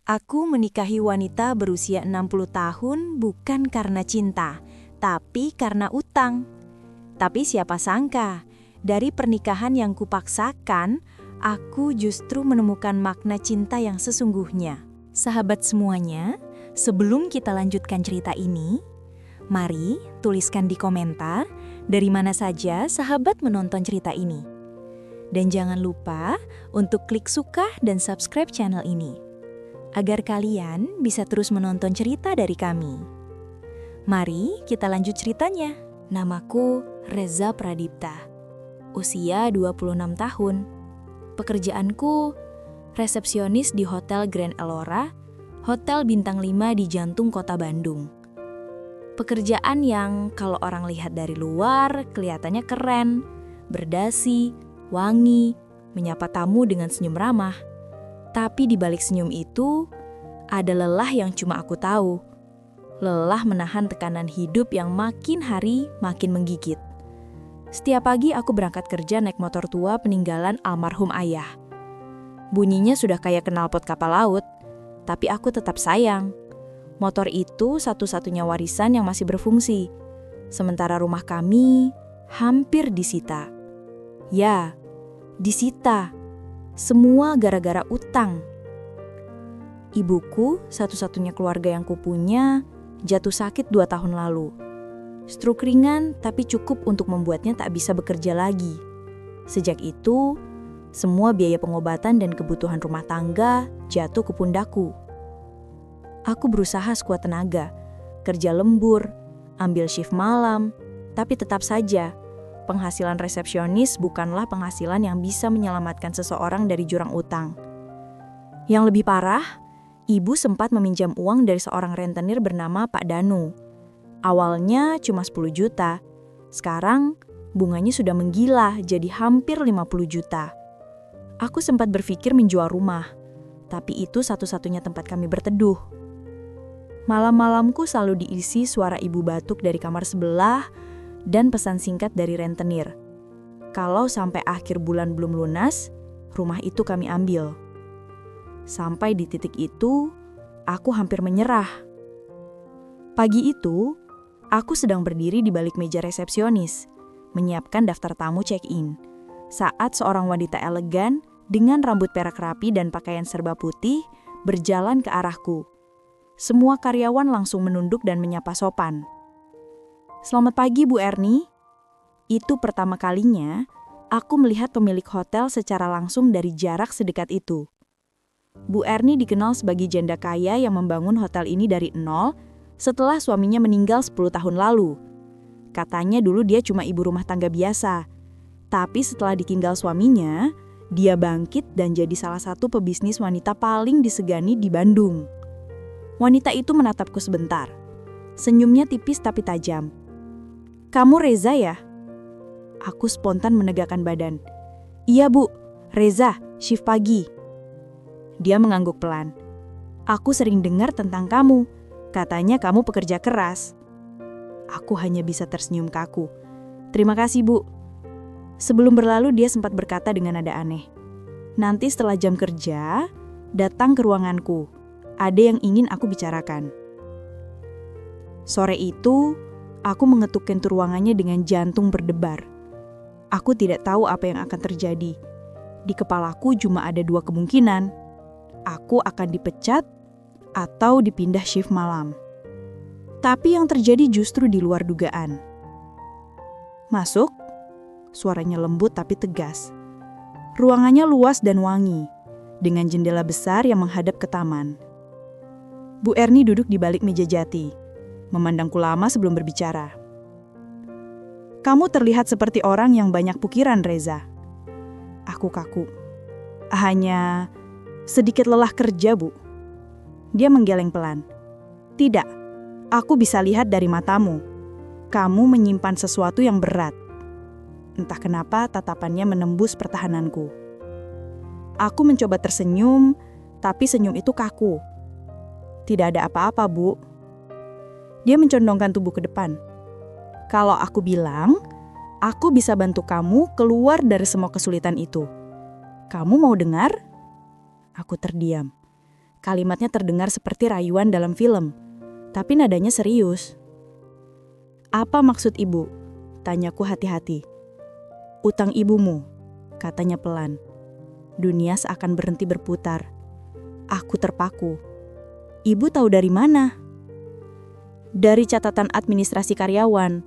Aku menikahi wanita berusia 60 tahun bukan karena cinta, tapi karena utang. Tapi siapa sangka, dari pernikahan yang kupaksakan, aku justru menemukan makna cinta yang sesungguhnya. Sahabat semuanya, sebelum kita lanjutkan cerita ini, mari tuliskan di komentar dari mana saja sahabat menonton cerita ini. Dan jangan lupa untuk klik suka dan subscribe channel ini, agar kalian bisa terus menonton cerita dari kami. Mari kita lanjut ceritanya. Namaku Reza Pradipta. Usia 26 tahun. Pekerjaanku resepsionis di Hotel Grand Elora, Hotel Bintang 5 di jantung kota Bandung. Pekerjaan yang kalau orang lihat dari luar kelihatannya keren, berdasi, wangi, menyapa tamu dengan senyum ramah. Tapi di balik senyum itu, ada lelah yang cuma aku tahu. Lelah menahan tekanan hidup yang makin hari makin menggigit. Setiap pagi aku berangkat kerja naik motor tua peninggalan almarhum ayah. Bunyinya sudah kayak knalpot kapal laut, tapi aku tetap sayang. Motor itu satu-satunya warisan yang masih berfungsi. Sementara rumah kami hampir disita. Ya, disita. Semua gara-gara utang. Ibuku, satu-satunya keluarga yang kupunya, jatuh sakit 2 tahun lalu. Stroke ringan tapi cukup untuk membuatnya tak bisa bekerja lagi. Sejak itu, semua biaya pengobatan dan kebutuhan rumah tangga jatuh ke pundakku. Aku berusaha sekuat tenaga, kerja lembur, ambil shift malam, tapi tetap saja, penghasilan resepsionis bukanlah penghasilan yang bisa menyelamatkan seseorang dari jurang utang. Yang lebih parah, ibu sempat meminjam uang dari seorang rentenir bernama Pak Danu. Awalnya cuma 10 juta, sekarang bunganya sudah menggila jadi hampir 50 juta. Aku sempat berpikir menjual rumah, tapi itu satu-satunya tempat kami berteduh. Malam-malamku selalu diisi suara ibu batuk dari kamar sebelah dan pesan singkat dari rentenir. Kalau sampai akhir bulan belum lunas, rumah itu kami ambil. Sampai di titik itu, aku hampir menyerah. Pagi itu, aku sedang berdiri di balik meja resepsionis, menyiapkan daftar tamu check-in, saat seorang wanita elegan dengan rambut perak rapi dan pakaian serba putih berjalan ke arahku. Semua karyawan langsung menunduk dan menyapa sopan. "Selamat pagi, Bu Erni." Itu pertama kalinya aku melihat pemilik hotel secara langsung dari jarak sedekat itu. Bu Erni dikenal sebagai janda kaya yang membangun hotel ini dari nol setelah suaminya meninggal 10 tahun lalu. Katanya dulu dia cuma ibu rumah tangga biasa. Tapi setelah ditinggal suaminya, dia bangkit dan jadi salah satu pebisnis wanita paling disegani di Bandung. Wanita itu menatapku sebentar. Senyumnya tipis tapi tajam. "Kamu Reza ya?" Aku spontan menegakkan badan. "Iya Bu, Reza, shift pagi." Dia mengangguk pelan. "Aku sering dengar tentang kamu. Katanya kamu pekerja keras." Aku hanya bisa tersenyum kaku. "Terima kasih Bu." Sebelum berlalu dia sempat berkata dengan nada aneh. "Nanti setelah jam kerja, datang ke ruanganku. Ada yang ingin aku bicarakan." Sore itu, aku mengetuk pintu ruangannya dengan jantung berdebar. Aku tidak tahu apa yang akan terjadi. Di kepalaku cuma ada 2 kemungkinan. Aku akan dipecat atau dipindah shift malam. Tapi yang terjadi justru di luar dugaan. "Masuk?" Suaranya lembut tapi tegas. Ruangannya luas dan wangi, dengan jendela besar yang menghadap ke taman. Bu Erni duduk di balik meja jati, memandangku lama sebelum berbicara. "Kamu terlihat seperti orang yang banyak pikiran, Reza." Aku kaku. "Hanya sedikit lelah kerja, Bu." Dia menggeleng pelan. "Tidak, aku bisa lihat dari matamu. Kamu menyimpan sesuatu yang berat." Entah kenapa tatapannya menembus pertahananku. Aku mencoba tersenyum, tapi senyum itu kaku. "Tidak ada apa-apa, Bu." Dia mencondongkan tubuh ke depan. "Kalau aku bilang, aku bisa bantu kamu keluar dari semua kesulitan itu. Kamu mau dengar?" Aku terdiam. Kalimatnya terdengar seperti rayuan dalam film, tapi nadanya serius. "Apa maksud ibu?" tanyaku hati-hati. "Utang ibumu," katanya pelan. Dunia seakan berhenti berputar. Aku terpaku. "Ibu tahu dari mana?" "Dari catatan administrasi karyawan.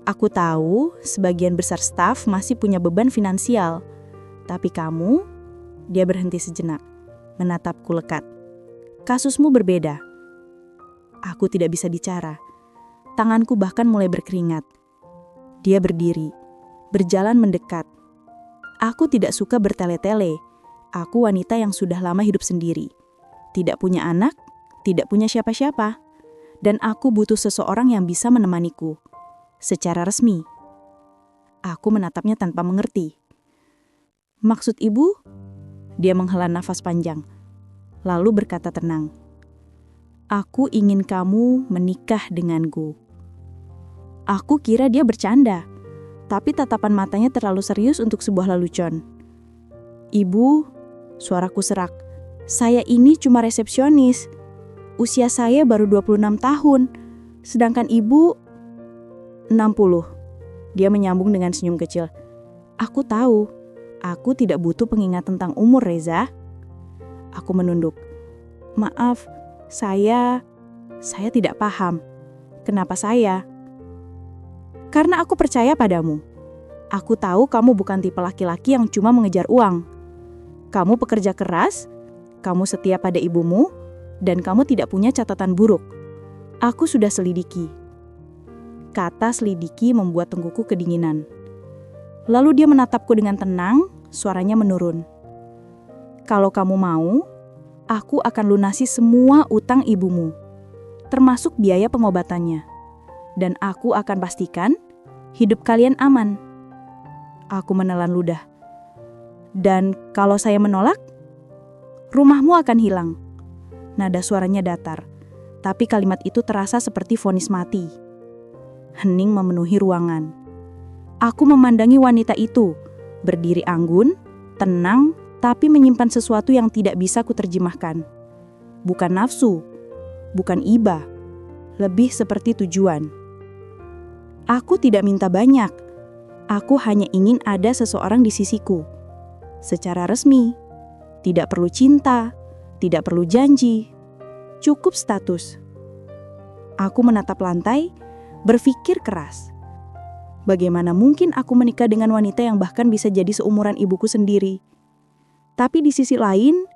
Aku tahu sebagian besar staf masih punya beban finansial. Tapi kamu," dia berhenti sejenak, menatapku lekat. "Kasusmu berbeda." Aku tidak bisa bicara. Tanganku bahkan mulai berkeringat. Dia berdiri, berjalan mendekat. Aku tidak suka bertele-tele. Aku wanita yang sudah lama hidup sendiri. Tidak punya anak, tidak punya siapa-siapa. Dan aku butuh seseorang yang bisa menemaniku. Secara resmi. Aku menatapnya tanpa mengerti. "Maksud ibu?" Dia menghela nafas panjang, lalu berkata tenang. "Aku ingin kamu menikah denganku." Aku kira dia bercanda, tapi tatapan matanya terlalu serius untuk sebuah lelucon. "Ibu," suaraku serak, "saya ini cuma resepsionis. Usia saya baru 26 tahun, sedangkan ibu 60. Dia menyambung dengan senyum kecil. "Aku tahu, aku tidak butuh pengingat tentang umur, Reza." Aku menunduk. "Maaf, saya tidak paham. Kenapa saya?" "Karena aku percaya padamu. Aku tahu kamu bukan tipe laki-laki yang cuma mengejar uang. Kamu pekerja keras, kamu setia pada ibumu, dan kamu tidak punya catatan buruk. Aku sudah selidiki." Kata selidiki membuat tengkuku kedinginan. Lalu dia menatapku dengan tenang, suaranya menurun. "Kalau kamu mau, aku akan lunasi semua utang ibumu, termasuk biaya pengobatannya. Dan aku akan pastikan hidup kalian aman." Aku menelan ludah. "Dan kalau saya menolak, rumahmu akan hilang." Nada suaranya datar, tapi kalimat itu terasa seperti vonis mati. Hening memenuhi ruangan. Aku memandangi wanita itu, berdiri anggun, tenang, tapi menyimpan sesuatu yang tidak bisa kuterjemahkan. Bukan nafsu, bukan iba, lebih seperti tujuan. Aku tidak minta banyak. Aku hanya ingin ada seseorang di sisiku. Secara resmi, tidak perlu cinta, tidak perlu janji, cukup status. Aku menatap lantai, berpikir keras. Bagaimana mungkin aku menikah dengan wanita yang bahkan bisa jadi seumuran ibuku sendiri? Tapi di sisi lain,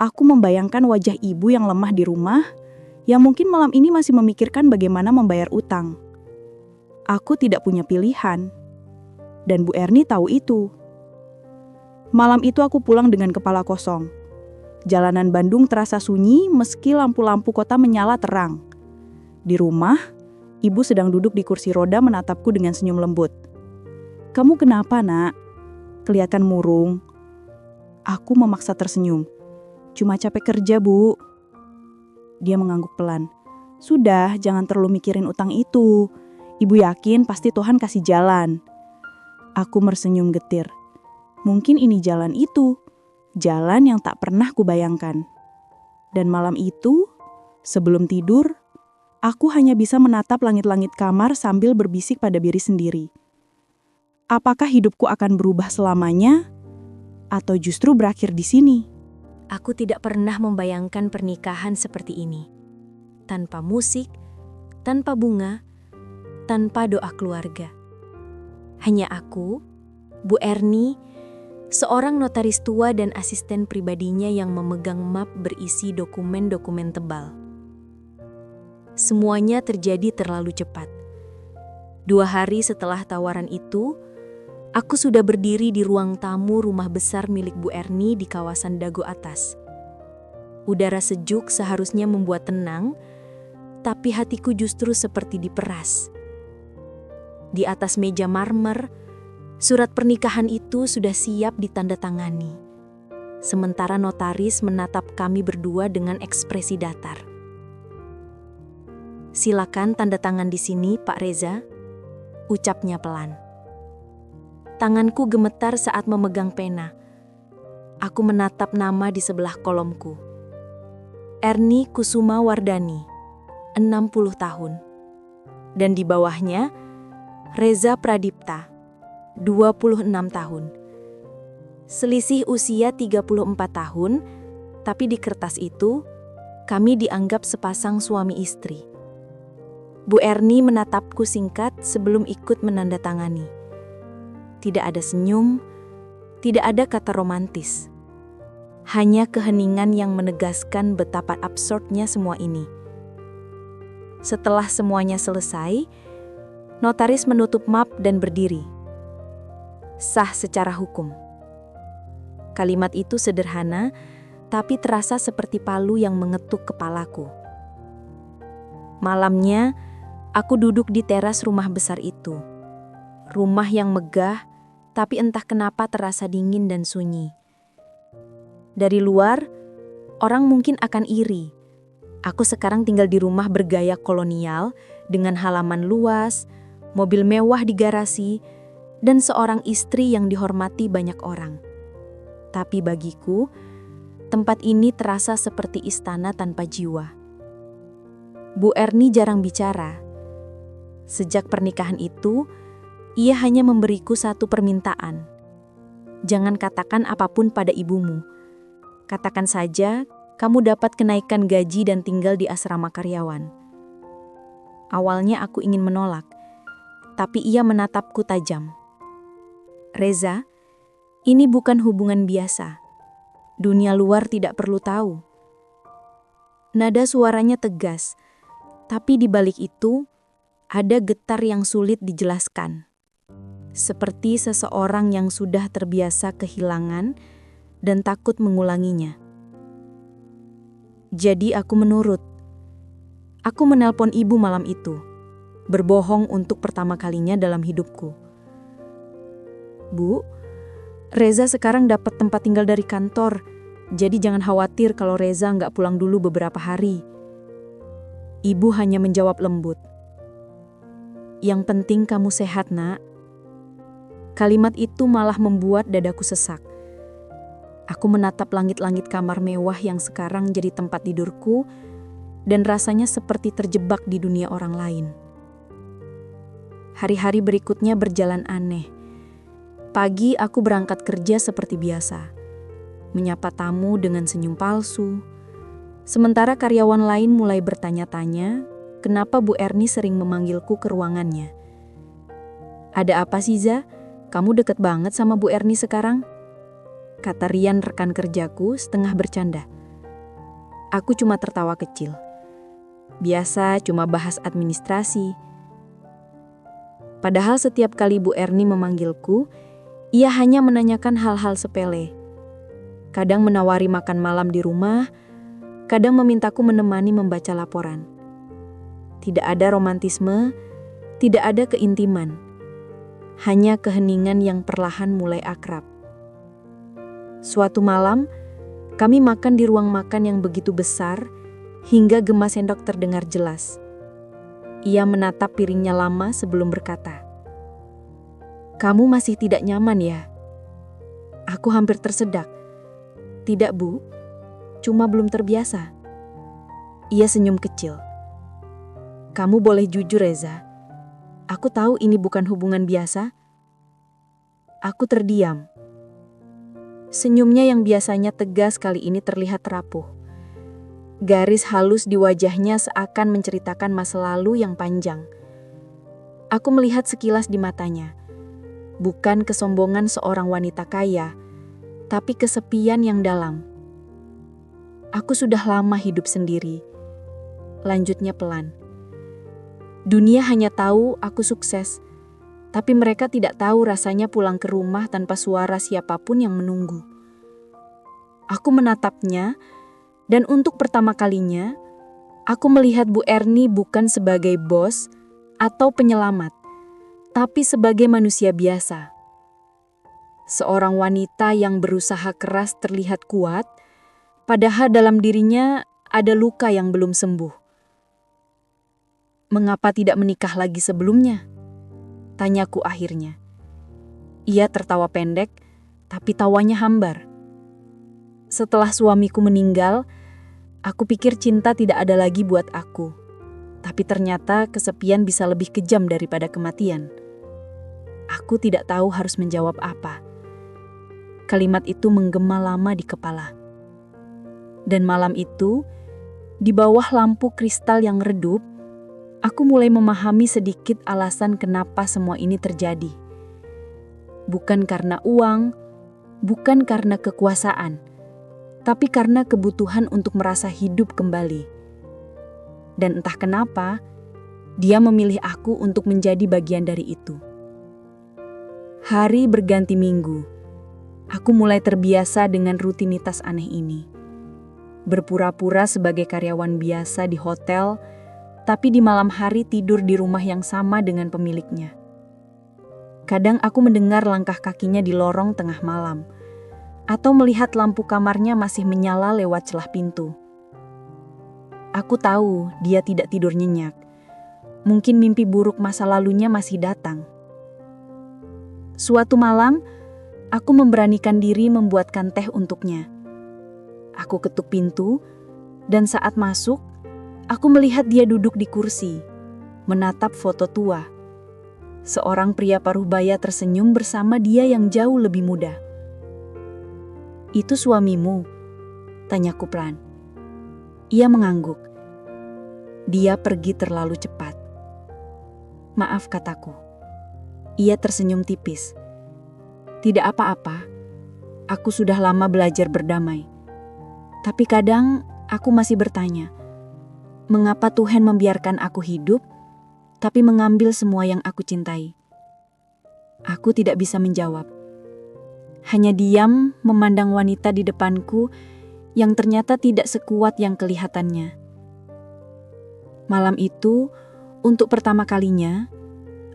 aku membayangkan wajah ibu yang lemah di rumah, yang mungkin malam ini masih memikirkan bagaimana membayar utang. Aku tidak punya pilihan. Dan Bu Erni tahu itu. Malam itu aku pulang dengan kepala kosong. Jalanan Bandung terasa sunyi meski lampu-lampu kota menyala terang. Di rumah, ibu sedang duduk di kursi roda menatapku dengan senyum lembut. "Kamu kenapa, Nak? Kelihatan murung." Aku memaksa tersenyum. "Cuma capek kerja, Bu." Dia mengangguk pelan. "Sudah, jangan terlalu mikirin utang itu. Ibu yakin pasti Tuhan kasih jalan." Aku tersenyum getir. Mungkin ini jalan itu, jalan yang tak pernah kubayangkan. Dan malam itu, sebelum tidur, aku hanya bisa menatap langit-langit kamar sambil berbisik pada diri sendiri. Apakah hidupku akan berubah selamanya, atau justru berakhir di sini? Aku tidak pernah membayangkan pernikahan seperti ini. Tanpa musik, tanpa bunga, tanpa doa keluarga. Hanya aku, Bu Erni, seorang notaris tua dan asisten pribadinya yang memegang map berisi dokumen-dokumen tebal. Semuanya terjadi terlalu cepat. 2 hari setelah tawaran itu, aku sudah berdiri di ruang tamu rumah besar milik Bu Erni di kawasan Dago Atas. Udara sejuk seharusnya membuat tenang, tapi hatiku justru seperti diperas. Di atas meja marmer, surat pernikahan itu sudah siap ditandatangani. Sementara notaris menatap kami berdua dengan ekspresi datar. "Silakan tanda tangan di sini, Pak Reza," ucapnya pelan. Tanganku gemetar saat memegang pena. Aku menatap nama di sebelah kolomku. Erni Kusuma Wardani, 60 tahun. Dan di bawahnya, Reza Pradipta, 26 tahun. Selisih usia 34 tahun, tapi di kertas itu, kami dianggap sepasang suami istri. Bu Erni menatapku singkat sebelum ikut menandatangani. Tidak ada senyum, tidak ada kata romantis. Hanya keheningan yang menegaskan betapa absurdnya semua ini. Setelah semuanya selesai, notaris menutup map dan berdiri. Sah secara hukum. Kalimat itu sederhana, tapi terasa seperti palu yang mengetuk kepalaku. Malamnya, aku duduk di teras rumah besar itu. Rumah yang megah, tapi entah kenapa terasa dingin dan sunyi. Dari luar, orang mungkin akan iri. Aku sekarang tinggal di rumah bergaya kolonial dengan halaman luas, mobil mewah di garasi, dan seorang istri yang dihormati banyak orang. Tapi bagiku, tempat ini terasa seperti istana tanpa jiwa. Bu Erni jarang bicara. Sejak pernikahan itu, ia hanya memberiku satu permintaan. Jangan katakan apapun pada ibumu. Katakan saja, kamu dapat kenaikan gaji dan tinggal di asrama karyawan. Awalnya aku ingin menolak, tapi ia menatapku tajam. Reza, ini bukan hubungan biasa. Dunia luar tidak perlu tahu. Nada suaranya tegas, tapi di balik itu ada getar yang sulit dijelaskan. Seperti seseorang yang sudah terbiasa kehilangan dan takut mengulanginya. Jadi aku menurut. Aku menelpon ibu malam itu, berbohong untuk pertama kalinya dalam hidupku. Bu, Reza sekarang dapat tempat tinggal dari kantor, jadi jangan khawatir kalau Reza nggak pulang dulu beberapa hari. Ibu hanya menjawab lembut. Yang penting kamu sehat, Nak. Kalimat itu malah membuat dadaku sesak. Aku menatap langit-langit kamar mewah yang sekarang jadi tempat tidurku, dan rasanya seperti terjebak di dunia orang lain. Hari-hari berikutnya berjalan aneh. Pagi aku berangkat kerja seperti biasa, menyapa tamu dengan senyum palsu. Sementara karyawan lain mulai bertanya-tanya, kenapa Bu Erni sering memanggilku ke ruangannya. Ada apa sih, Za? Kamu deket banget sama Bu Erni sekarang? Kata Rian rekan kerjaku setengah bercanda. Aku cuma tertawa kecil. Biasa cuma bahas administrasi. Padahal setiap kali Bu Erni memanggilku, ia hanya menanyakan hal-hal sepele. Kadang menawari makan malam di rumah, kadang memintaku menemani membaca laporan. Tidak ada romantisme, tidak ada keintiman. Hanya keheningan yang perlahan mulai akrab. Suatu malam, kami makan di ruang makan yang begitu besar, hingga gema sendok terdengar jelas. Ia menatap piringnya lama sebelum berkata, "Kamu masih tidak nyaman ya?" Aku hampir tersedak. "Tidak, Bu, cuma belum terbiasa." Ia senyum kecil. "Kamu boleh jujur, Reza. Aku tahu ini bukan hubungan biasa." Aku terdiam. Senyumnya yang biasanya tegas kali ini terlihat rapuh. Garis halus di wajahnya seakan menceritakan masa lalu yang panjang. Aku melihat sekilas di matanya. Bukan kesombongan seorang wanita kaya, tapi kesepian yang dalam. Aku sudah lama hidup sendiri. Lanjutnya pelan. Dunia hanya tahu aku sukses, tapi mereka tidak tahu rasanya pulang ke rumah tanpa suara siapapun yang menunggu. Aku menatapnya, dan untuk pertama kalinya, aku melihat Bu Erni bukan sebagai bos atau penyelamat, tapi sebagai manusia biasa. Seorang wanita yang berusaha keras terlihat kuat, padahal dalam dirinya ada luka yang belum sembuh. "Mengapa tidak menikah lagi sebelumnya?" tanyaku akhirnya. Ia tertawa pendek, tapi tawanya hambar. "Setelah suamiku meninggal, Aku pikir cinta tidak ada lagi buat aku. Tapi ternyata kesepian bisa lebih kejam daripada kematian. Aku tidak tahu harus menjawab apa. Kalimat itu menggema lama di kepala. Dan malam itu, di bawah lampu kristal yang redup, aku mulai memahami sedikit alasan kenapa semua ini terjadi. Bukan karena uang, bukan karena kekuasaan, tapi karena kebutuhan untuk merasa hidup kembali. Dan entah kenapa, dia memilih aku untuk menjadi bagian dari itu. Hari berganti minggu, aku mulai terbiasa dengan rutinitas aneh ini. Berpura-pura sebagai karyawan biasa di hotel, tapi di malam hari tidur di rumah yang sama dengan pemiliknya. Kadang aku mendengar langkah kakinya di lorong tengah malam, atau melihat lampu kamarnya masih menyala lewat celah pintu. Aku tahu dia tidak tidur nyenyak. Mungkin mimpi buruk masa lalunya masih datang. Suatu malam, aku memberanikan diri membuatkan teh untuknya. Aku ketuk pintu, dan saat masuk, aku melihat dia duduk di kursi, menatap foto tua. Seorang pria paruh-baya tersenyum bersama dia yang jauh lebih muda. "Itu suamimu?" tanyaku pelan. Ia mengangguk. Dia pergi terlalu cepat. "Maaf," kataku. Ia tersenyum tipis. "Tidak apa-apa, aku sudah lama belajar berdamai. Tapi kadang aku masih bertanya, mengapa Tuhan membiarkan aku hidup, tapi mengambil semua yang aku cintai?" Aku tidak bisa menjawab. Hanya diam memandang wanita di depanku yang ternyata tidak sekuat yang kelihatannya. Malam itu, untuk pertama kalinya,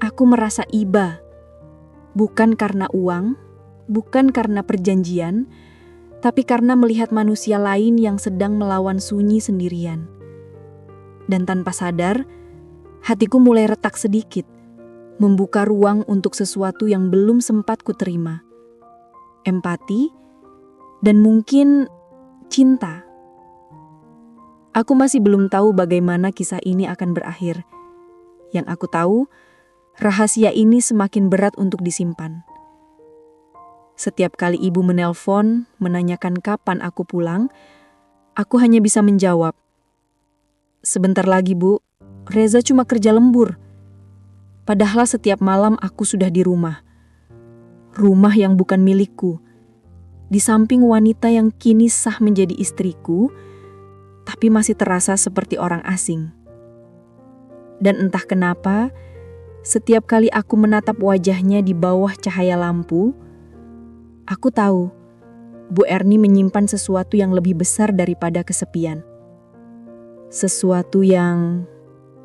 aku merasa iba. Bukan karena uang, bukan karena perjanjian, tapi karena melihat manusia lain yang sedang melawan sunyi sendirian. Dan tanpa sadar, hatiku mulai retak sedikit, membuka ruang untuk sesuatu yang belum sempat kuterima. Empati, dan mungkin cinta. Aku masih belum tahu bagaimana kisah ini akan berakhir. Yang aku tahu, rahasia ini semakin berat untuk disimpan. Setiap kali ibu menelpon, menanyakan kapan aku pulang, aku hanya bisa menjawab, "Sebentar lagi, Bu. Reza cuma kerja lembur." Padahal setiap malam aku sudah di rumah. Rumah yang bukan milikku. Di samping wanita yang kini sah menjadi istriku, tapi masih terasa seperti orang asing. Dan entah kenapa, setiap kali aku menatap wajahnya di bawah cahaya lampu, aku tahu Bu Erni menyimpan sesuatu yang lebih besar daripada kesepian. Sesuatu yang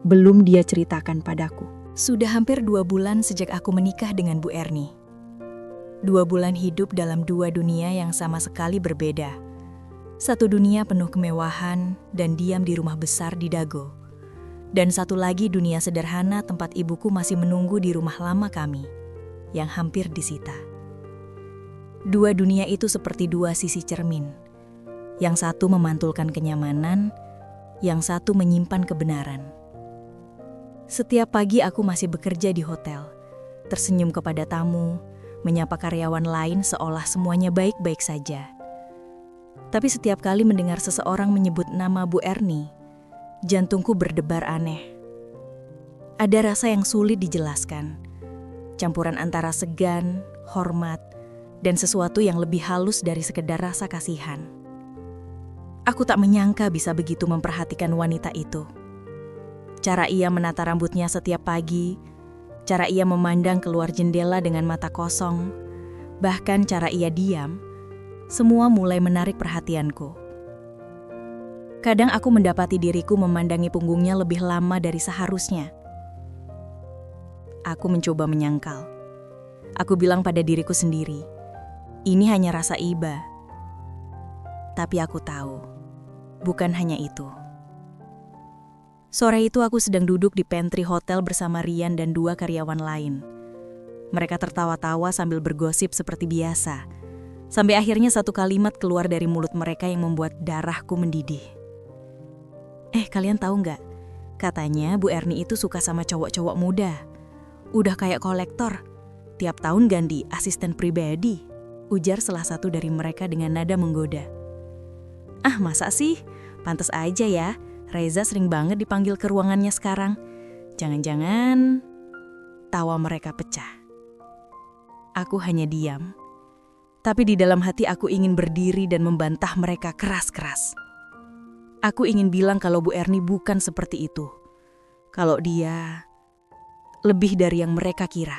belum dia ceritakan padaku. Sudah hampir 2 bulan sejak aku menikah dengan Bu Erni. 2 bulan hidup dalam 2 dunia yang sama sekali berbeda. Satu dunia penuh kemewahan dan diam di rumah besar di Dago. Dan satu lagi dunia sederhana tempat ibuku masih menunggu di rumah lama kami, yang hampir disita. 2 dunia itu seperti 2 sisi cermin. Yang satu memantulkan kenyamanan, yang satu menyimpan kebenaran. Setiap pagi aku masih bekerja di hotel, tersenyum kepada tamu, menyapa karyawan lain seolah semuanya baik-baik saja. Tapi setiap kali mendengar seseorang menyebut nama Bu Erni, jantungku berdebar aneh. Ada rasa yang sulit dijelaskan, campuran antara segan, hormat, dan sesuatu yang lebih halus dari sekedar rasa kasihan. Aku tak menyangka bisa begitu memperhatikan wanita itu. Cara ia menata rambutnya setiap pagi, cara ia memandang keluar jendela dengan mata kosong, bahkan cara ia diam, semua mulai menarik perhatianku. Kadang aku mendapati diriku memandangi punggungnya lebih lama dari seharusnya. Aku mencoba menyangkal. Aku bilang pada diriku sendiri, ini hanya rasa iba. Tapi aku tahu, bukan hanya itu. Sore itu aku sedang duduk di pantry hotel bersama Rian dan 2 karyawan lain. Mereka tertawa-tawa sambil bergosip seperti biasa. Sampai akhirnya satu kalimat keluar dari mulut mereka yang membuat darahku mendidih. kalian tahu nggak? Katanya Bu Erni itu suka sama cowok-cowok muda. Udah kayak kolektor. Tiap tahun ganti asisten pribadi, ujar salah satu dari mereka dengan nada menggoda. Ah, masa sih? Pantes aja ya, Reza sering banget dipanggil ke ruangannya sekarang. Jangan-jangan tawa mereka pecah. Aku hanya diam. Tapi di dalam hati aku ingin berdiri dan membantah mereka keras-keras. Aku ingin bilang kalau Bu Erni bukan seperti itu. Kalau dia lebih dari yang mereka kira.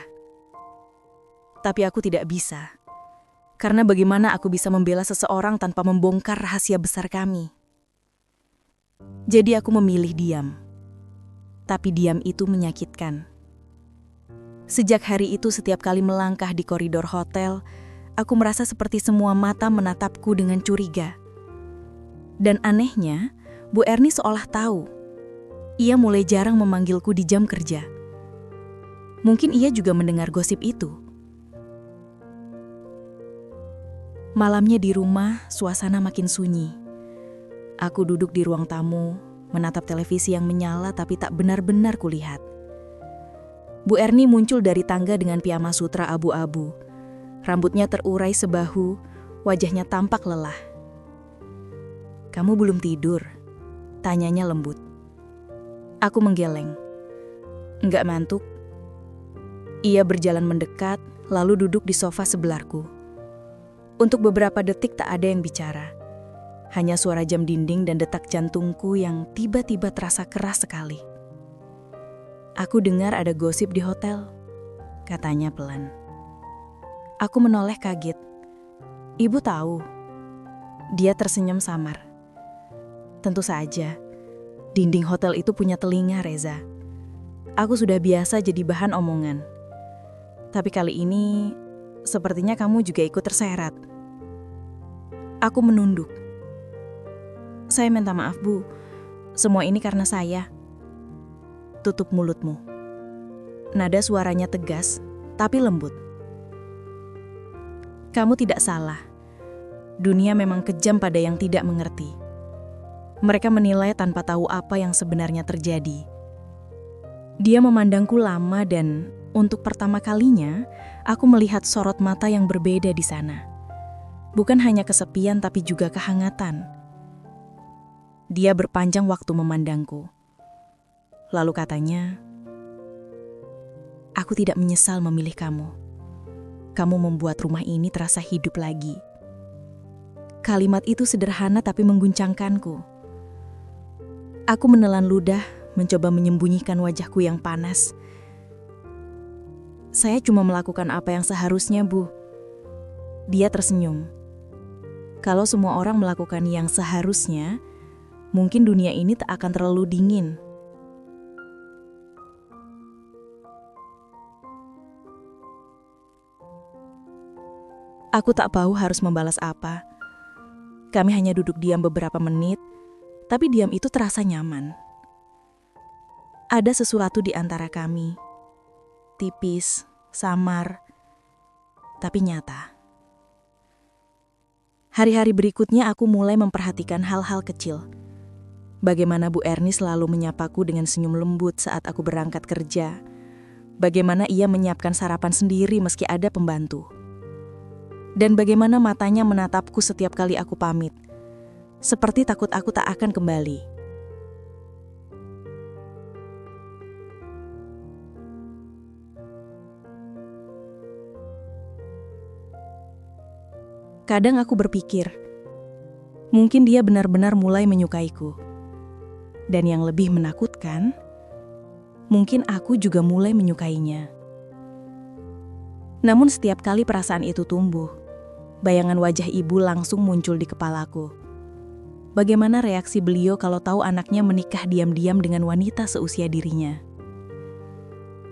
Tapi aku tidak bisa. Karena bagaimana aku bisa membela seseorang tanpa membongkar rahasia besar kami? Jadi aku memilih diam. Tapi diam itu menyakitkan. Sejak hari itu setiap kali melangkah di koridor hotel, aku merasa seperti semua mata menatapku dengan curiga. Dan anehnya, Bu Erni seolah tahu. Ia mulai jarang memanggilku di jam kerja. Mungkin ia juga mendengar gosip itu. Malamnya di rumah, suasana makin sunyi. Aku duduk di ruang tamu, menatap televisi yang menyala tapi tak benar-benar kulihat. Bu Erni muncul dari tangga dengan piyama sutra abu-abu. Rambutnya terurai sebahu, wajahnya tampak lelah. "Kamu belum tidur?" tanyanya lembut. Aku menggeleng. "Enggak mantuk." Ia berjalan mendekat, lalu duduk di sofa sebelahku. Untuk beberapa detik tak ada yang bicara. Hanya suara jam dinding dan detak jantungku yang tiba-tiba terasa keras sekali. "Aku dengar ada gosip di hotel," katanya pelan. Aku menoleh kaget. "Ibu tahu?" Dia tersenyum samar. "Tentu saja. Dinding hotel itu punya telinga, Reza. Aku sudah biasa jadi bahan omongan. Tapi kali ini, sepertinya kamu juga ikut terseret." Aku menunduk. "Saya minta maaf, Bu. Semua ini karena saya." "Tutup mulutmu." Nada suaranya tegas, tapi lembut. "Kamu tidak salah. Dunia memang kejam pada yang tidak mengerti. Mereka menilai tanpa tahu apa yang sebenarnya terjadi." Dia memandangku lama dan untuk pertama kalinya, aku melihat sorot mata yang berbeda di sana. Bukan hanya kesepian tapi juga kehangatan. Dia berpanjang waktu memandangku. Lalu katanya, "Aku tidak menyesal memilih kamu. Kamu membuat rumah ini terasa hidup lagi." Kalimat itu sederhana tapi mengguncangkanku. Aku menelan ludah, mencoba menyembunyikan wajahku yang panas. "Saya cuma melakukan apa yang seharusnya, Bu." Dia tersenyum. Kalau semua orang melakukan yang seharusnya, mungkin dunia ini tak akan terlalu dingin. Aku tak tahu harus membalas apa. Kami hanya duduk diam beberapa menit, tapi diam itu terasa nyaman. Ada sesuatu di antara kami. Tipis, samar, tapi nyata. Hari-hari berikutnya aku mulai memperhatikan hal-hal kecil. Bagaimana Bu Erni selalu menyapaku dengan senyum lembut saat aku berangkat kerja. Bagaimana ia menyiapkan sarapan sendiri meski ada pembantu. Dan bagaimana matanya menatapku setiap kali aku pamit. Seperti takut aku tak akan kembali. Kadang aku berpikir, mungkin dia benar-benar mulai menyukaiku. Dan yang lebih menakutkan, mungkin aku juga mulai menyukainya. Namun setiap kali perasaan itu tumbuh, bayangan wajah ibu langsung muncul di kepalaku. Bagaimana reaksi beliau kalau tahu anaknya menikah diam-diam dengan wanita seusia dirinya?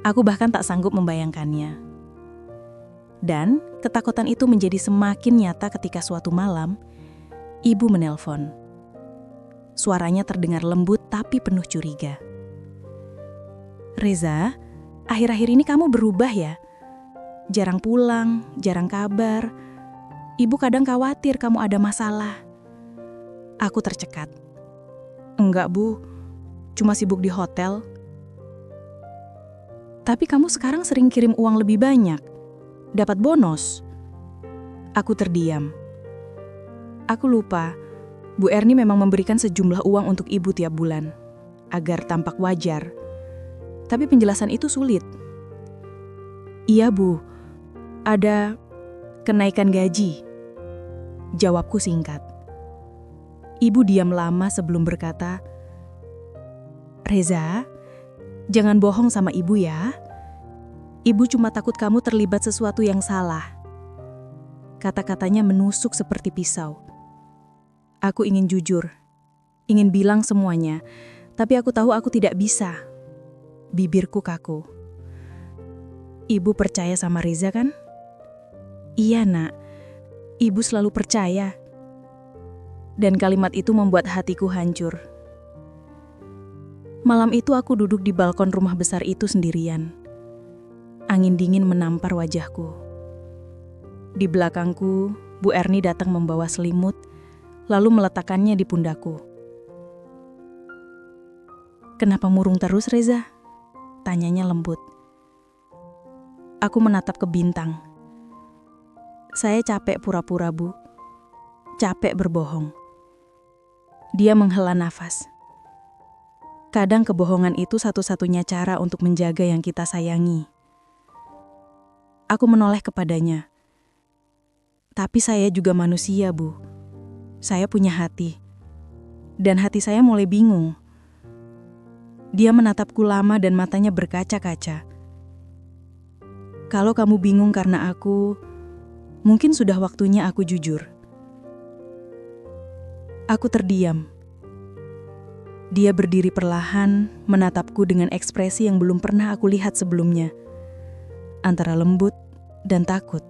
Aku bahkan tak sanggup membayangkannya. Dan ketakutan itu menjadi semakin nyata ketika suatu malam, ibu menelpon. Suaranya terdengar lembut tapi penuh curiga. "Reza, akhir-akhir ini kamu berubah ya? Jarang pulang, jarang kabar. Ibu kadang khawatir kamu ada masalah." Aku tercekat. "Enggak, Bu. cuma sibuk di hotel. Tapi kamu sekarang sering kirim uang lebih banyak. Dapat bonus. Aku terdiam. Aku lupa, Bu Erni memang memberikan sejumlah uang untuk ibu tiap bulan, agar tampak wajar. Tapi penjelasan itu sulit. Iya Bu, ada kenaikan gaji. Jawabku singkat. Ibu diam lama sebelum berkata, Reza, jangan bohong sama ibu ya. Ibu cuma takut kamu terlibat sesuatu yang salah. Kata-katanya menusuk seperti pisau. Aku ingin jujur, ingin bilang semuanya, tapi aku tahu aku tidak bisa. Bibirku kaku. Ibu percaya sama Reza kan? Iya nak, ibu selalu percaya. Dan kalimat itu membuat hatiku hancur. Malam itu aku duduk di balkon rumah besar itu sendirian. Angin dingin menampar wajahku. Di belakangku, Bu Erni datang membawa selimut, lalu meletakkannya di pundakku. Kenapa murung terus, Reza? Tanyanya lembut. Aku menatap ke bintang. Saya capek pura-pura, Bu. Capek berbohong. Dia menghela nafas. Kadang kebohongan itu satu-satunya cara untuk menjaga yang kita sayangi. Aku menoleh kepadanya. Tapi saya juga manusia, Bu. Saya punya hati. Dan hati saya mulai bingung. Dia menatapku lama dan matanya berkaca-kaca. Kalau kamu bingung karena aku, mungkin sudah waktunya aku jujur. Aku terdiam. Dia berdiri perlahan, menatapku dengan ekspresi yang belum pernah aku lihat sebelumnya. Antara lembut dan takut.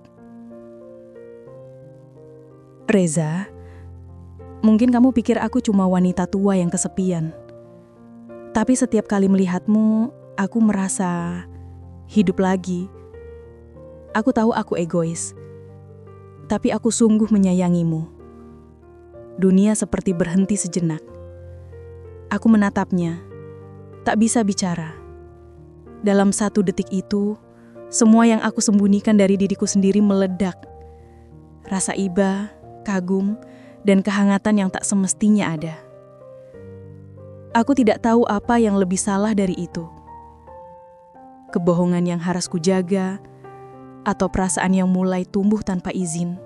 Reza, mungkin kamu pikir aku cuma wanita tua yang kesepian. Tapi setiap kali melihatmu, aku merasa hidup lagi. Aku tahu aku egois. Tapi aku sungguh menyayangimu. Dunia seperti berhenti sejenak. Aku menatapnya, tak bisa bicara. Dalam 1 detik itu, semua yang aku sembunyikan dari diriku sendiri meledak. Rasa iba, kagum, dan kehangatan yang tak semestinya ada. Aku tidak tahu apa yang lebih salah dari itu. Kebohongan yang harus kujaga, atau perasaan yang mulai tumbuh tanpa izin.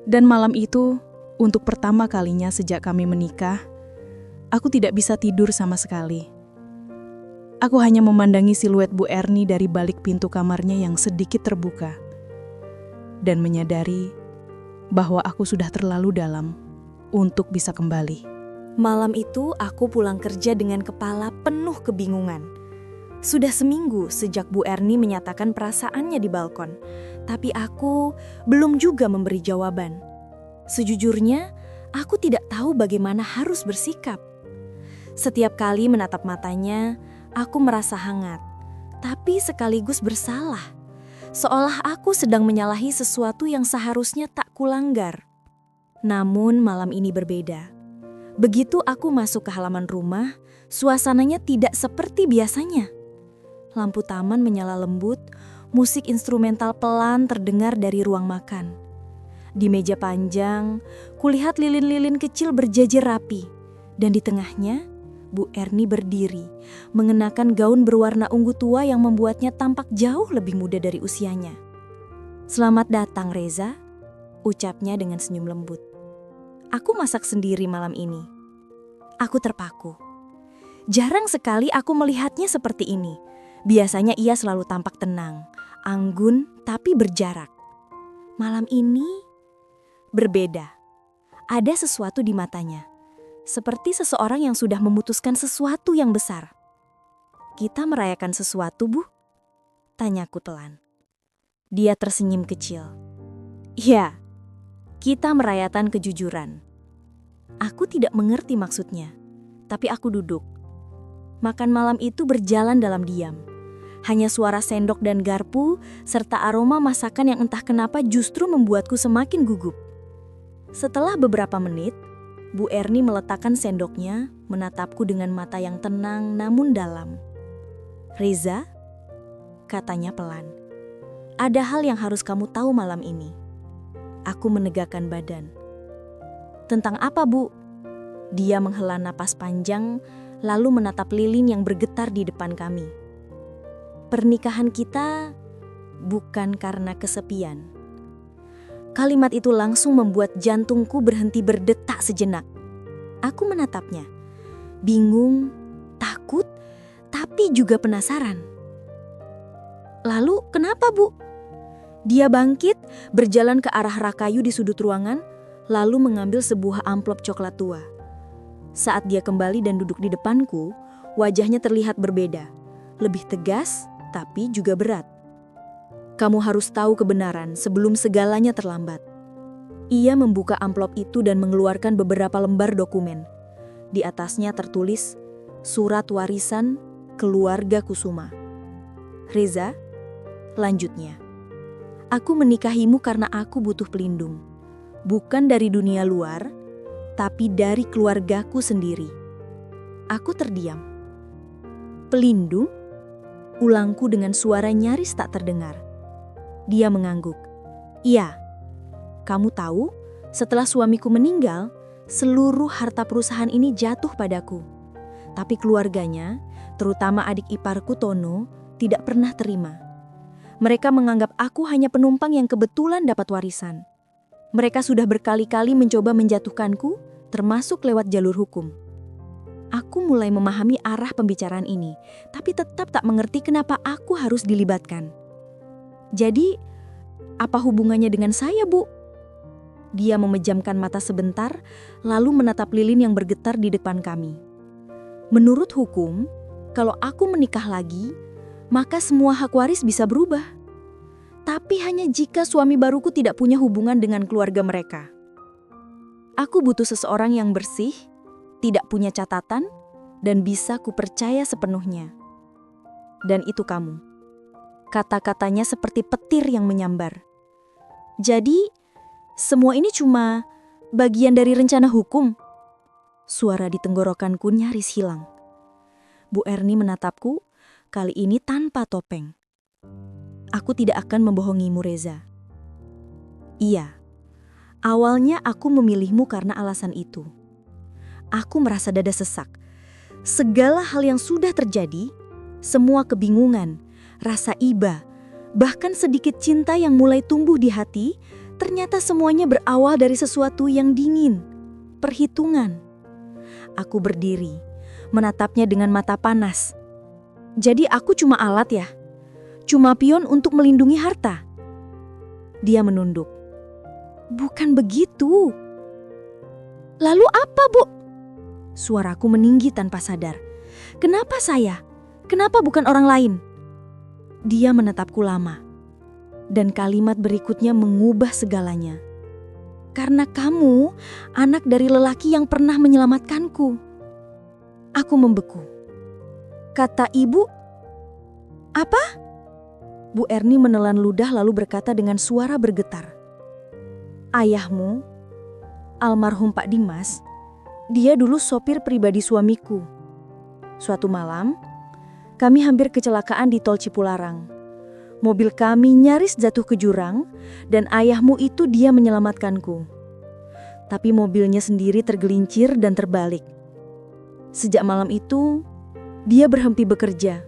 Dan malam itu, untuk pertama kalinya sejak kami menikah, aku tidak bisa tidur sama sekali. Aku hanya memandangi siluet Bu Erni dari balik pintu kamarnya yang sedikit terbuka. Dan menyadari bahwa aku sudah terlalu dalam untuk bisa kembali. Malam itu aku pulang kerja dengan kepala penuh kebingungan. Sudah seminggu sejak Bu Erni menyatakan perasaannya di balkon, tapi aku belum juga memberi jawaban. Sejujurnya, aku tidak tahu bagaimana harus bersikap. Setiap kali menatap matanya, aku merasa hangat, tapi sekaligus bersalah. Seolah aku sedang menyalahi sesuatu yang seharusnya tak kulanggar. Namun malam ini berbeda. Begitu aku masuk ke halaman rumah, suasananya tidak seperti biasanya. Lampu taman menyala lembut, musik instrumental pelan terdengar dari ruang makan. Di meja panjang, kulihat lilin-lilin kecil berjajar rapi. Dan di tengahnya, Bu Erni berdiri, mengenakan gaun berwarna ungu tua yang membuatnya tampak jauh lebih muda dari usianya. "Selamat datang, Reza," ucapnya dengan senyum lembut. "Aku masak sendiri malam ini." Aku terpaku. Jarang sekali aku melihatnya seperti ini. Biasanya ia selalu tampak tenang, anggun tapi berjarak. Malam ini berbeda. Ada sesuatu di matanya. Seperti seseorang yang sudah memutuskan sesuatu yang besar. "Kita merayakan sesuatu, Bu?" tanyaku pelan. Dia tersenyum kecil. "Ya, kita merayakan kejujuran." Aku tidak mengerti maksudnya, tapi aku duduk. Makan malam itu berjalan dalam diam. Hanya suara sendok dan garpu, serta aroma masakan yang entah kenapa justru membuatku semakin gugup. Setelah beberapa menit, Bu Erni meletakkan sendoknya, menatapku dengan mata yang tenang namun dalam. "Reza," katanya pelan, "ada hal yang harus kamu tahu malam ini." Aku menegakkan badan. "Tentang apa, Bu?" Dia menghela napas panjang, lalu menatap lilin yang bergetar di depan kami. "Pernikahan kita bukan karena kesepian." Kalimat itu langsung membuat jantungku berhenti berdetak sejenak. Aku menatapnya, bingung, takut, tapi juga penasaran. "Lalu kenapa, Bu?" Dia bangkit, berjalan ke arah rak kayu di sudut ruangan, lalu mengambil sebuah amplop coklat tua. Saat dia kembali dan duduk di depanku, wajahnya terlihat berbeda, lebih tegas tapi juga berat. "Kamu harus tahu kebenaran sebelum segalanya terlambat." Ia membuka amplop itu dan mengeluarkan beberapa lembar dokumen. Di atasnya tertulis, "Surat warisan keluarga Kusuma." "Reza," lanjutnya, "aku menikahimu karena aku butuh pelindung. Bukan dari dunia luar, tapi dari keluargaku sendiri." Aku terdiam. "Pelindung?" ulangku dengan suara nyaris tak terdengar. Dia mengangguk. "Iya, kamu tahu, setelah suamiku meninggal, seluruh harta perusahaan ini jatuh padaku. Tapi keluarganya, terutama adik iparku Tono, tidak pernah terima. Mereka menganggap aku hanya penumpang yang kebetulan dapat warisan. Mereka sudah berkali-kali mencoba menjatuhkanku, termasuk lewat jalur hukum." Aku mulai memahami arah pembicaraan ini, tapi tetap tak mengerti kenapa aku harus dilibatkan. "Jadi, apa hubungannya dengan saya, Bu?" Dia memejamkan mata sebentar, lalu menatap lilin yang bergetar di depan kami. "Menurut hukum, kalau aku menikah lagi, maka semua hak waris bisa berubah. Tapi hanya jika suami baruku tidak punya hubungan dengan keluarga mereka. Aku butuh seseorang yang bersih, tidak punya catatan, dan bisa kupercaya sepenuhnya. Dan itu kamu." Kata-katanya seperti petir yang menyambar. "Jadi, semua ini cuma bagian dari rencana hukum?" Suara di tenggorokanku nyaris hilang. Bu Erni menatapku, kali ini tanpa topeng. "Aku tidak akan membohongimu, Reza. Iya, awalnya aku memilihmu karena alasan itu. Aku merasa dada sesak. Segala hal yang sudah terjadi, semua kebingungan, rasa iba, bahkan sedikit cinta yang mulai tumbuh di hati, ternyata semuanya berawal dari sesuatu yang dingin, perhitungan." Aku berdiri, menatapnya dengan mata panas. "Jadi aku cuma alat ya? Cuma pion untuk melindungi harta?" Dia menunduk. "Bukan begitu." "Lalu apa, Bu?" Suaraku meninggi tanpa sadar. "Kenapa saya? Kenapa bukan orang lain?" Dia menatapku lama, dan kalimat berikutnya mengubah segalanya. "Karena kamu anak dari lelaki yang pernah menyelamatkanku." Aku membeku. "Kata ibu?" "Apa?" Bu Erni menelan ludah lalu berkata dengan suara bergetar. "Ayahmu, almarhum Pak Dimas, dia dulu sopir pribadi suamiku. Suatu malam, kami hampir kecelakaan di tol Cipularang. Mobil kami nyaris jatuh ke jurang dan ayahmu itu dia menyelamatkanku. Tapi mobilnya sendiri tergelincir dan terbalik. Sejak malam itu, dia berhenti bekerja.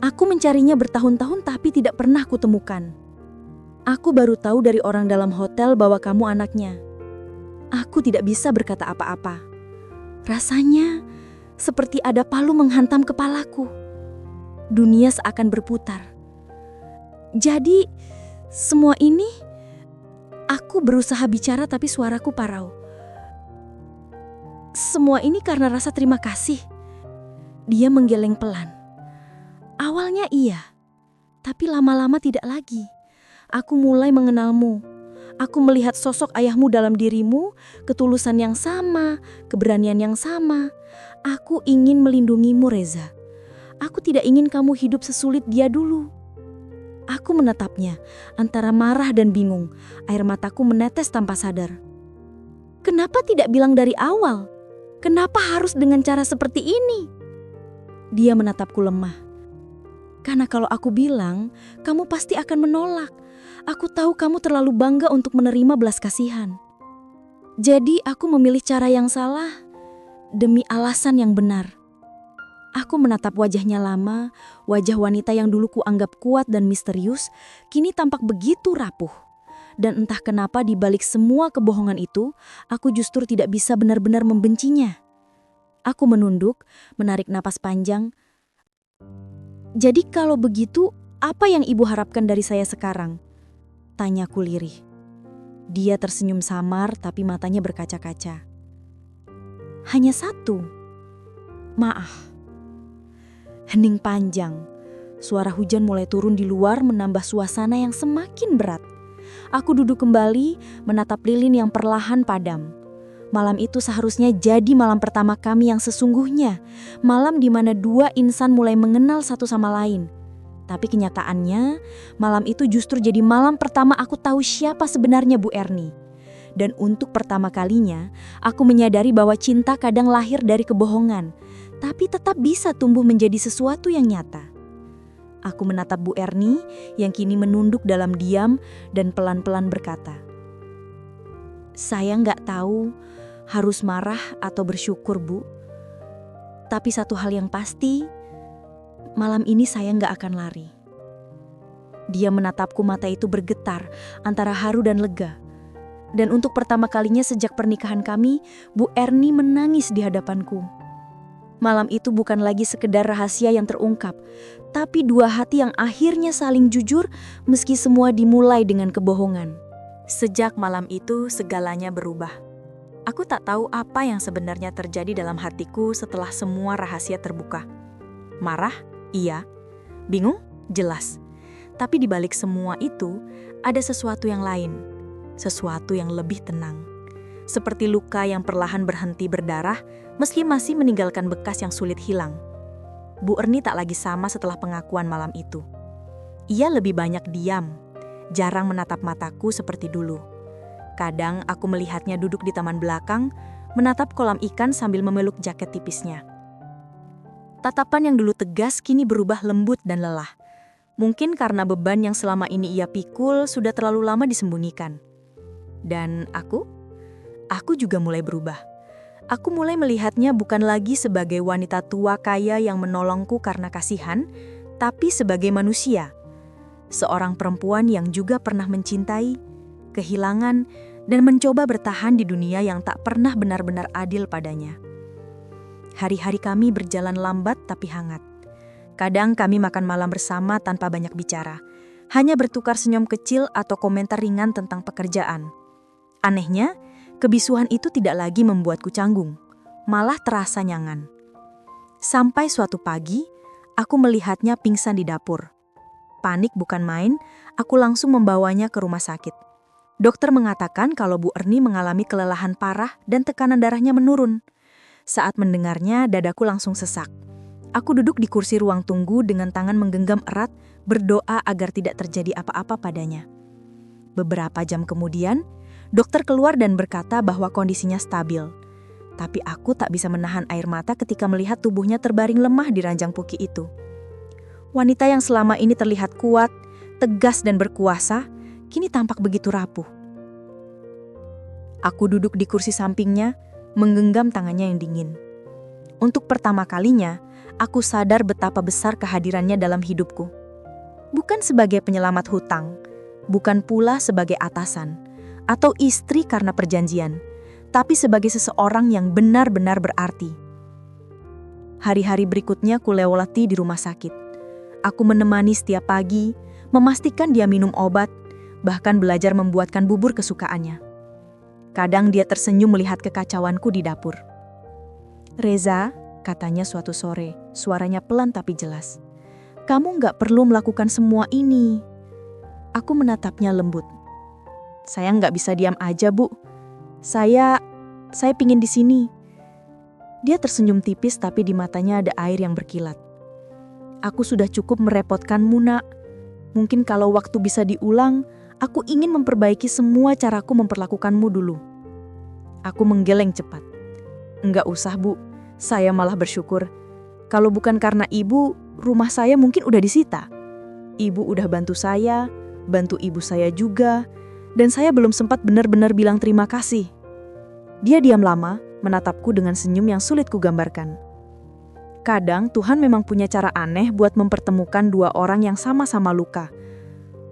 Aku mencarinya bertahun-tahun tapi tidak pernah kutemukan. Aku baru tahu dari orang dalam hotel bahwa kamu anaknya. Aku tidak bisa berkata apa-apa. Rasanya seperti ada palu menghantam kepalaku. Dunia seakan berputar. Jadi, semua ini, aku berusaha bicara tapi suaraku parau. Semua ini karena rasa terima kasih." Dia menggeleng pelan. "Awalnya iya, tapi lama-lama tidak lagi. Aku mulai mengenalmu. Aku melihat sosok ayahmu dalam dirimu, ketulusan yang sama, keberanian yang sama. Aku ingin melindungimu, Reza. Aku tidak ingin kamu hidup sesulit dia dulu." Aku menatapnya, antara marah dan bingung. Air mataku menetes tanpa sadar. Kenapa tidak bilang dari awal? Kenapa harus dengan cara seperti ini? Dia menatapku lemah. Karena kalau aku bilang, kamu pasti akan menolak. Aku tahu kamu terlalu bangga untuk menerima belas kasihan. Jadi aku memilih cara yang salah demi alasan yang benar. Aku menatap wajahnya lama, wajah wanita yang dulu kuanggap kuat dan misterius, kini tampak begitu rapuh. Dan entah kenapa di balik semua kebohongan itu, aku justru tidak bisa benar-benar membencinya. Aku menunduk, menarik napas panjang. Jadi kalau begitu, apa yang ibu harapkan dari saya sekarang? Tanyaku lirih. Dia tersenyum samar tapi matanya berkaca-kaca. Hanya satu. Maaf. Hening panjang. Suara hujan mulai turun di luar menambah suasana yang semakin berat. Aku duduk kembali menatap lilin yang perlahan padam. Malam itu seharusnya jadi malam pertama kami yang sesungguhnya. Malam di mana dua insan mulai mengenal satu sama lain. Tapi kenyataannya, malam itu justru jadi malam pertama aku tahu siapa sebenarnya Bu Erni. Dan untuk pertama kalinya, aku menyadari bahwa cinta kadang lahir dari kebohongan, tapi tetap bisa tumbuh menjadi sesuatu yang nyata. Aku menatap Bu Erni yang kini menunduk dalam diam dan pelan-pelan berkata, "Saya nggak tahu harus marah atau bersyukur, Bu. Tapi satu hal yang pasti, malam ini saya nggak akan lari." Dia menatapku, mata itu bergetar antara haru dan lega. Dan untuk pertama kalinya sejak pernikahan kami, Bu Erni menangis di hadapanku. Malam itu bukan lagi sekedar rahasia yang terungkap, tapi dua hati yang akhirnya saling jujur meski semua dimulai dengan kebohongan. Sejak malam itu segalanya berubah. Aku tak tahu apa yang sebenarnya terjadi dalam hatiku setelah semua rahasia terbuka. Marah? Iya. Bingung? Jelas. Tapi di balik semua itu, ada sesuatu yang lain. Sesuatu yang lebih tenang. Seperti luka yang perlahan berhenti berdarah, meski masih meninggalkan bekas yang sulit hilang. Bu Erni tak lagi sama setelah pengakuan malam itu. Ia lebih banyak diam, jarang menatap mataku seperti dulu. Kadang aku melihatnya duduk di taman belakang, menatap kolam ikan sambil memeluk jaket tipisnya. Tatapan yang dulu tegas kini berubah lembut dan lelah. Mungkin karena beban yang selama ini ia pikul sudah terlalu lama disembunyikan. Dan aku juga mulai berubah. Aku mulai melihatnya bukan lagi sebagai wanita tua kaya yang menolongku karena kasihan, tapi sebagai manusia. Seorang perempuan yang juga pernah mencintai, kehilangan, dan mencoba bertahan di dunia yang tak pernah benar-benar adil padanya. Hari-hari kami berjalan lambat tapi hangat. Kadang kami makan malam bersama tanpa banyak bicara, hanya bertukar senyum kecil atau komentar ringan tentang pekerjaan. Anehnya, kebisuhan itu tidak lagi membuatku canggung, malah terasa nyaman. Sampai suatu pagi, aku melihatnya pingsan di dapur. Panik bukan main, aku langsung membawanya ke rumah sakit. Dokter mengatakan kalau Bu Erni mengalami kelelahan parah dan tekanan darahnya menurun. Saat mendengarnya, dadaku langsung sesak. Aku duduk di kursi ruang tunggu dengan tangan menggenggam erat, berdoa agar tidak terjadi apa-apa padanya. Beberapa jam kemudian, dokter keluar dan berkata bahwa kondisinya stabil. Tapi aku tak bisa menahan air mata ketika melihat tubuhnya terbaring lemah di ranjang puki itu. Wanita yang selama ini terlihat kuat, tegas dan berkuasa, kini tampak begitu rapuh. Aku duduk di kursi sampingnya, menggenggam tangannya yang dingin. Untuk pertama kalinya, aku sadar betapa besar kehadirannya dalam hidupku. Bukan sebagai penyelamat hutang, bukan pula sebagai atasan, atau istri karena perjanjian, tapi sebagai seseorang yang benar-benar berarti. Hari-hari berikutnya kulewati di rumah sakit. Aku menemani setiap pagi, memastikan dia minum obat, bahkan belajar membuatkan bubur kesukaannya. Kadang dia tersenyum melihat kekacauanku di dapur. "Reza," katanya suatu sore, suaranya pelan tapi jelas. "Kamu nggak perlu melakukan semua ini." Aku menatapnya lembut. "Saya nggak bisa diam aja, Bu. Saya pingin di sini." Dia tersenyum tipis tapi di matanya ada air yang berkilat. "Aku sudah cukup merepotkanmu, Nak. Mungkin kalau waktu bisa diulang, aku ingin memperbaiki semua caraku memperlakukanmu dulu." Aku menggeleng cepat. Enggak usah, Bu. Saya malah bersyukur. Kalau bukan karena Ibu, rumah saya mungkin udah disita. Ibu udah bantu saya, bantu ibu saya juga, dan saya belum sempat benar-benar bilang terima kasih. Dia diam lama, menatapku dengan senyum yang sulit kugambarkan. Kadang Tuhan memang punya cara aneh buat mempertemukan dua orang yang sama-sama luka.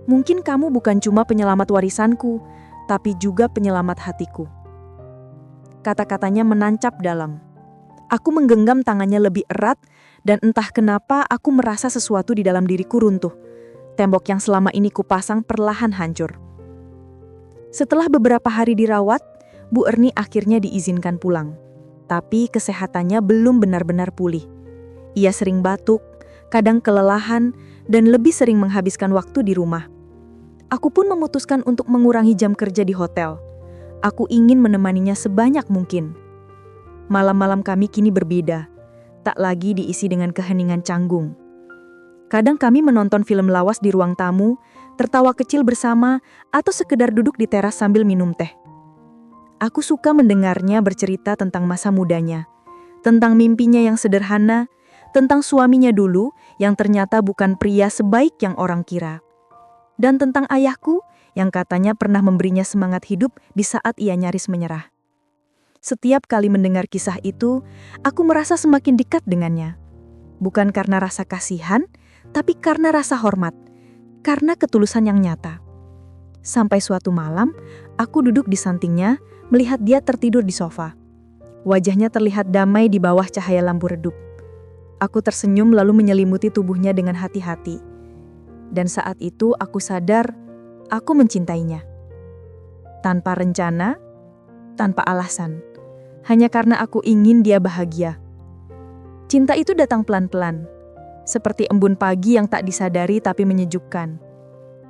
Mungkin kamu bukan cuma penyelamat warisanku, tapi juga penyelamat hatiku. Kata-katanya menancap dalam. Aku menggenggam tangannya lebih erat, dan entah kenapa aku merasa sesuatu di dalam diriku runtuh. Tembok yang selama ini kupasang perlahan hancur. Setelah beberapa hari dirawat, Bu Erni akhirnya diizinkan pulang. Tapi kesehatannya belum benar-benar pulih. Ia sering batuk, kadang kelelahan, dan lebih sering menghabiskan waktu di rumah. Aku pun memutuskan untuk mengurangi jam kerja di hotel. Aku ingin menemaninya sebanyak mungkin. Malam-malam kami kini berbeda, tak lagi diisi dengan keheningan canggung. Kadang kami menonton film lawas di ruang tamu, tertawa kecil bersama, atau sekedar duduk di teras sambil minum teh. Aku suka mendengarnya bercerita tentang masa mudanya, tentang mimpinya yang sederhana, tentang suaminya dulu yang ternyata bukan pria sebaik yang orang kira, dan tentang ayahku yang katanya pernah memberinya semangat hidup di saat ia nyaris menyerah. Setiap kali mendengar kisah itu, aku merasa semakin dekat dengannya. Bukan karena rasa kasihan, tapi karena rasa hormat, karena ketulusan yang nyata. Sampai suatu malam, aku duduk di sampingnya, melihat dia tertidur di sofa. Wajahnya terlihat damai di bawah cahaya lampu redup. Aku tersenyum lalu menyelimuti tubuhnya dengan hati-hati. Dan saat itu aku sadar, aku mencintainya. Tanpa rencana, tanpa alasan. Hanya karena aku ingin dia bahagia. Cinta itu datang pelan-pelan. Seperti embun pagi yang tak disadari tapi menyejukkan.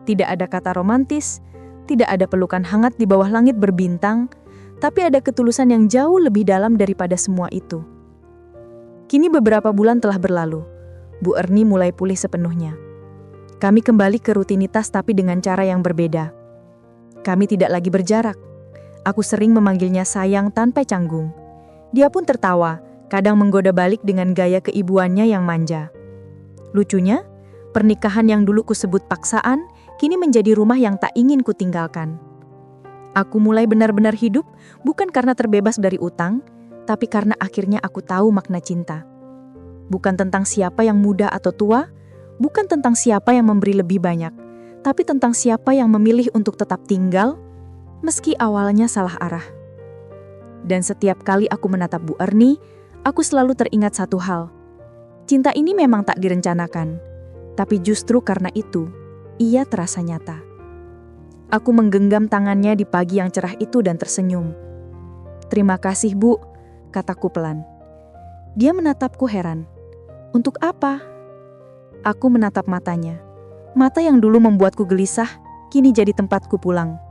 Tidak ada kata romantis, tidak ada pelukan hangat di bawah langit berbintang, tapi ada ketulusan yang jauh lebih dalam daripada semua itu. Kini beberapa bulan telah berlalu. Bu Erni mulai pulih sepenuhnya. Kami kembali ke rutinitas tapi dengan cara yang berbeda. Kami tidak lagi berjarak. Aku sering memanggilnya sayang tanpa canggung. Dia pun tertawa, kadang menggoda balik dengan gaya keibuannya yang manja. Lucunya, pernikahan yang dulu kusebut paksaan, kini menjadi rumah yang tak ingin kutinggalkan. Aku mulai benar-benar hidup, bukan karena terbebas dari utang, tapi karena akhirnya aku tahu makna cinta. Bukan tentang siapa yang muda atau tua, bukan tentang siapa yang memberi lebih banyak, tapi tentang siapa yang memilih untuk tetap tinggal, meski awalnya salah arah. Dan setiap kali aku menatap Bu Erni, aku selalu teringat satu hal. Cinta ini memang tak direncanakan, tapi justru karena itu, ia terasa nyata. Aku menggenggam tangannya di pagi yang cerah itu dan tersenyum. "Terima kasih, Bu," kataku pelan. Dia menatapku heran. "Untuk apa?" Aku menatap matanya. Mata yang dulu membuatku gelisah, kini jadi tempatku pulang.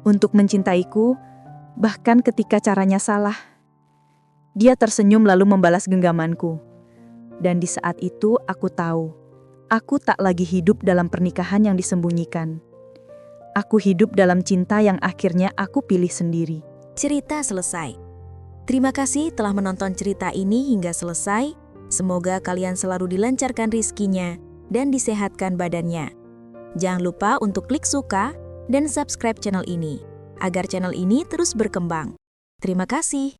"Untuk mencintaiku, bahkan ketika caranya salah." Dia tersenyum lalu membalas genggamanku. Dan di saat itu aku tahu, aku tak lagi hidup dalam pernikahan yang disembunyikan. Aku hidup dalam cinta yang akhirnya aku pilih sendiri. Cerita selesai. Terima kasih telah menonton cerita ini hingga selesai. Semoga kalian selalu dilancarkan rizkinya dan disehatkan badannya. Jangan lupa untuk klik suka dan subscribe channel ini, agar channel ini terus berkembang. Terima kasih.